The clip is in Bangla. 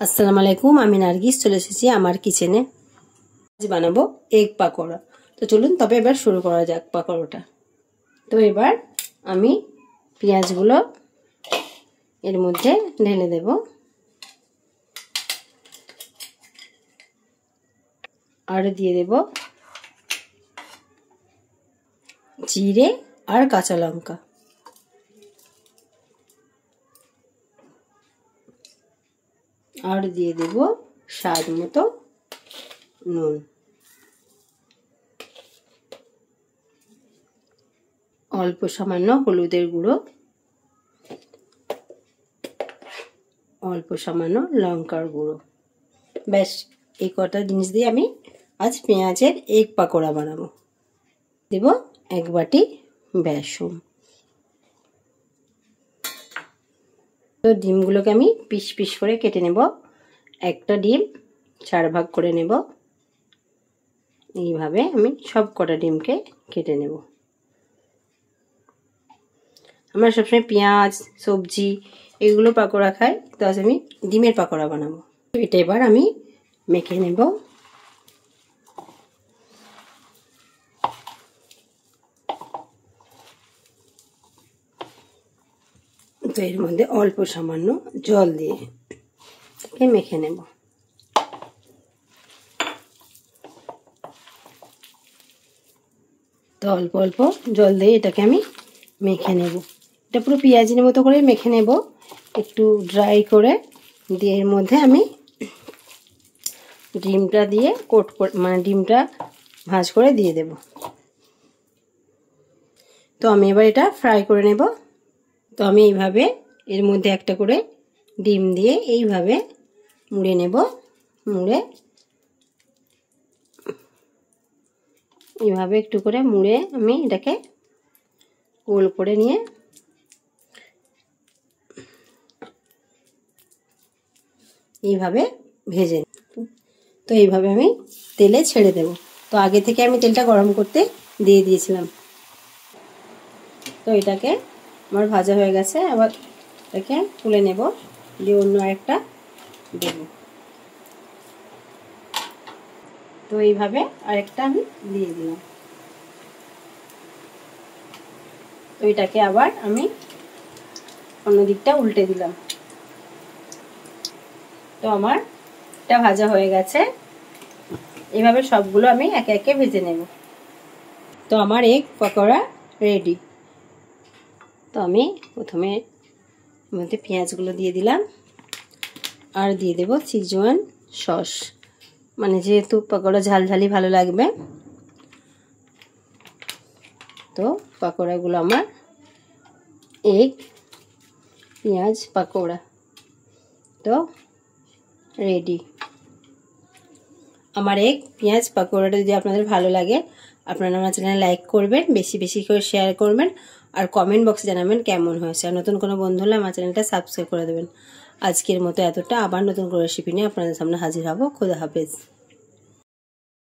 আসসালামু আলাইকুম, আমি নার্গিস চলে এসেছি আমার কিচেনে। আজ বানাবো এগ পাকোড়া। তো চলুন তবে এবার শুরু করা যাক পাকোড়াটা। তো এবার আমি পেঁয়াজগুলো এর মধ্যে ঢেলে দেব, আর দিয়ে দেব জিরে আর কাঁচা লঙ্কা, আর দিয়ে দেব স্বাদ মতো নুন, অল্প সামান্য হলুদের গুঁড়ো, অল্প সামান্য লঙ্কার গুঁড়ো। ব্যাস এই কটা জিনিস দিয়ে আমি আজ পেঁয়াজের এগ পাকোড়া বানাবো। দেব এক বাটি বেসন। তো ডিমগুলোকে আমি পিস পিস করে কেটে নেব। একটা ডিম 4 ভাগ করে নেব। এইভাবে আমি সব কটা ডিমকে কেটে নেব। আমরা সবসময় পেঁয়াজ সবজি এগুলো পাকোড়া খাই, তো আজ আমি ডিমের পাকোড়া বানাবো। এটা এবার আমি মেখে নেব। তো এর মধ্যে অল্প সামান্য জল দিয়ে মেখে নেব। তো অল্প অল্প জল দিয়ে এটাকে আমি মেখে নেব। এটা পুরো পেঁয়াজির মতো করে মেখে নেব, একটু ড্রাই করে দিয়ে এর মধ্যে আমি ডিমটা দিয়ে কোট করে ডিমটা ভাঁজ করে দিয়ে দেব। তো আমি এবার এটা ফ্রাই করে নেব। তো আমি এইভাবে এর মধ্যে একটা করে ডিম দিয়ে এইভাবে মুড়ে নেব। মুড়ে এইভাবে একটু করে মুড়ে আমি এটাকে গোল করে নিয়ে এইভাবে ভেজে নেব। তো এইভাবে আমি তেলে ছেড়ে দেব। তো আগে থেকে আমি তেলটা গরম করতে দিয়ে দিয়েছিলাম। তো এটাকে আমার ভাজা হয়ে গেছে, আবার এটাকে তুলে নেব, দিয়ে অন্য একটা দেব। তো এইভাবে আরেকটা আমি দিয়ে দিলাম। তো এটাকে আবার আমি অন্য দিকটা উল্টে দিলাম। তো আমার এটা ভাজা হয়ে গেছে। এইভাবে সবগুলো আমি একে একে ভেজে নেব। তো আমার এগ পকোড়া রেডি। তো আমি প্রথমে মধ্যে পেঁয়াজগুলো দিয়ে দিলাম, আর দিয়ে দেব সিজওয়ান সস, যেহেতু পকোড়া ঝালঝালি ভালো লাগবে। তো পকোড়াগুলো আমার এগ পেঁয়াজ পকোড়া তো রেডি। আমার এগ পেঁয়াজ পকোড়াটা যদি আপনাদের ভালো লাগে, আপনারা আমার চ্যানেলে লাইক করবেন, বেশি বেশি করে শেয়ার করবেন, আর কমেন্ট বক্সে জানাবেন কেমন হয়েছে। আর নতুন কোনো বন্ধু হলে আমার চ্যানেলটা সাবস্ক্রাইব করে দেবেন। আজকের মতো এতটা, আবার নতুন কোনো রেসিপি নিয়ে আপনাদের সামনে হাজির হব। খোদা হাফেজ।